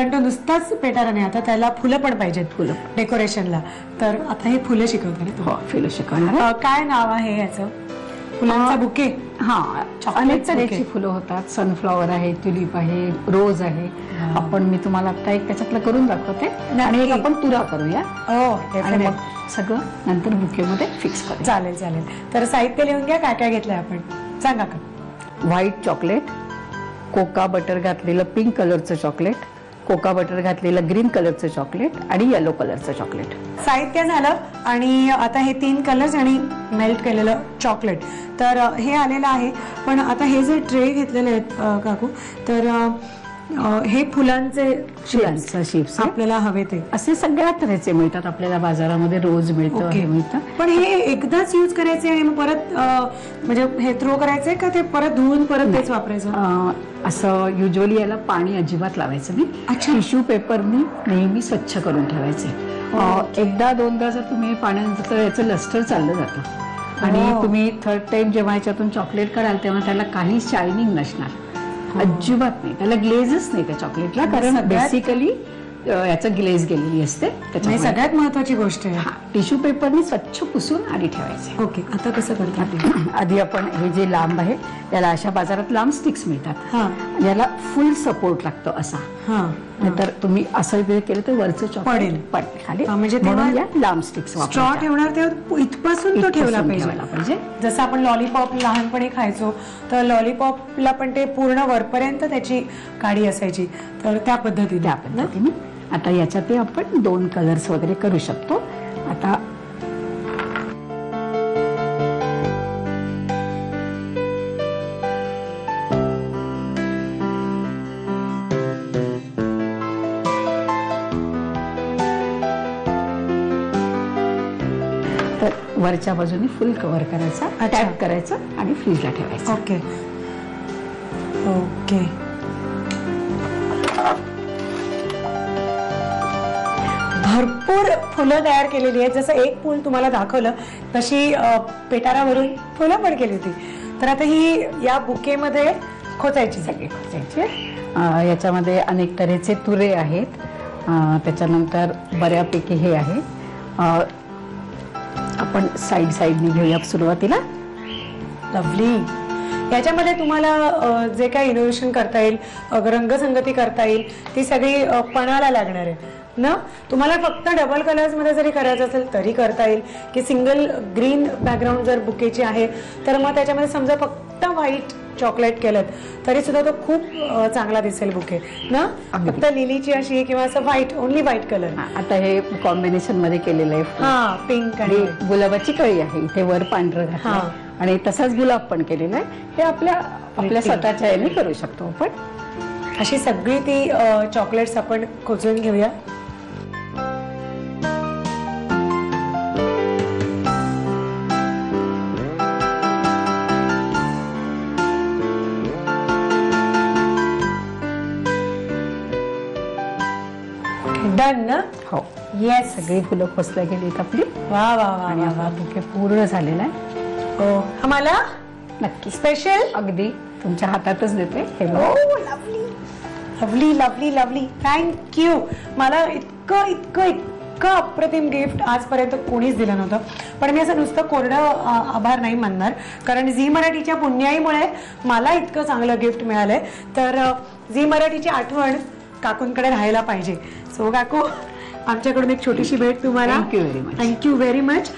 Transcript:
पण तो नुसताच पेटारा नाही, आता त्याला फुलं पण पाहिजेत, फुलं डेकोरेशनला. तर आता हे फुलं शिकवता ना? हो, फुलं शिकवणार. काय नाव आहे याचं? फुलांचा बुके. हा, अनेक तऱ्हेची फुलं होतात. सनफ्लॉवर आहे, ट्युलिप आहे, रोज आहे. मी तुम्हाला आता एक त्याच्यातलं करून दाखवते आणि एक आपण तुरा करूया. आणि मग सगळं नंतर बुकेमध्ये फिक्स करू. चालेल चालेल. तर साहित्य लिहून घ्या, काय काय घेतलंय आपण सांगा का. व्हाईट चॉकलेट, कोका बटर घातलेलं पिंक कलरचं चॉकलेट, कोका बटर घातलेलं ग्रीन कलरचं चॉकलेट आणि येलो कलरचं चॉकलेट. साहित्य झालं आणि आता हे 3 कलर्स आणि मेल्ट केलेलं चॉकलेट. तर हे आलेलं आहे. पण आता हे जे ट्रे घेतलेले आहेत काकू, तर हे फुलांचे शिप्स आपल्याला हवे ते असे सगळ्या तऱ्हेचे मिळतात आपल्याला बाजारामध्ये. रोज मिळतं. पण हे एकदाच यूज करायचे आणि मग परत म्हणजे हे थ्रो करायचे का ते परत धुवून परत तेच वापरायचं? असं युजली याला पाणी अजिबात लावायचं नाही. टिश्यू पेपरनी नेहमी स्वच्छ करून ठेवायचे. एकदा दोनदा जर तुम्ही पाण्यात तर याचं लस्टर चाललं जातं. आणि तुम्ही थर्ड टाइम जेव्हा याच्यातून चॉकलेट कराल तेव्हा त्याला काही शायनिंग नसणार, अजिबात नाही. त्याला ग्लेजच नाही त्या चॉकलेटला, कारण बेसिकली याचं ग्लेज गेलेली असते. सगळ्यात महत्वाची गोष्ट आहे. टिश्यू पेपरनी स्वच्छ पुसून आधी ठेवायचे. ओके, आता कसं करतात? आधी आपण हे जे लांब आहे याला अशा बाजारात लांब स्टिक्स मिळतात. याला फुल सपोर्ट लागतो असा. नाहीतर तुम्ही असं केलं तर वरचं चॉकलेट पडेल खाली. म्हणजे लांब स्टिक्स स्ट्रॉ ठेवणार तेव्हा इथपासून तो ठेवला पाहिजे. जसं आपण लॉलीपॉप लहानपणी खायचो, तर लॉलीपॉपला पण ते पूर्ण वरपर्यंत त्याची काडी असायची. तर त्या पद्धतीने आता याच्यात आपण 2 कलर्स वगैरे करू शकतो. आता वरच्या बाजूने फुल कव्हर करायचा, टॅप करायचं आणि फ्रीजला ठेवायचं. Okay okay. भरपूर फुलं तयार केलेली आहेत. जसं एक फुल तुम्हाला दाखवलं तशी पेटारावरून फुलं पण केली होती. तर आता ही या बुकेमध्ये खोचायची, सगळी खोचायची. याच्यामध्ये अनेक तऱ्हेचे तुरे आहेत. त्याच्यानंतर बऱ्यापैकी हे आहे. आपण साईडने घेऊया सुरुवातीला. लवली. याच्यामध्ये तुम्हाला जे काही इनोव्हेशन करता येईल, रंगसंगती करता येईल, ती सगळी पणाला लागणार आहे ना. तुम्हाला फक्त डबल कलर्स मध्ये जरी करायचं असेल तरी करता येईल, की सिंगल ग्रीन बॅकग्राऊंड जर बुकेची आहे तर मग त्याच्यामध्ये समजा फक्त व्हाईट चॉकलेट केलं तरी सुद्धा तो खूप चांगला दिसेल बुके ना. फक्त लिलीची अशी किंवा असं व्हाईट, ओनली व्हाईट कलर. आता हे कॉम्बिनेशन मध्ये केलेलं आहे. पिंक आणि गुलाबाची कळी आहे, इथे वर पांढरं घातलं आणि तसाच गुलाब पण केलेला आहे. हे आपल्या स्वतःच्या याने करू शकतो आपण. अशी सगळी ती चॉकलेट्स आपण खोचून घेऊया. डन ना? हो. येस, सगळी फुलं खोसल्या गेलीत आपली. वा वा वा. आणि आपला बुके पूर्ण झालेला आहे. हो, आम्हाला नक्की स्पेशल अगदी तुमच्या हातातच देते. Lovely lovely lovely. थँक्यू. मला इतकं अप्रतिम गिफ्ट आजपर्यंत कोणीच दिलं नव्हतं. पण मी असं नुसतं कोरडं आभार नाही मानणार, कारण झी मराठीच्या पुण्याईमुळे मला इतकं चांगलं गिफ्ट मिळालंय. तर झी मराठीची आठवण काकूंकडे राहायला पाहिजे. सो काकू, आमच्याकडून एक छोटीशी भेट तुम्हाला. Thank you very much. Thank you very much.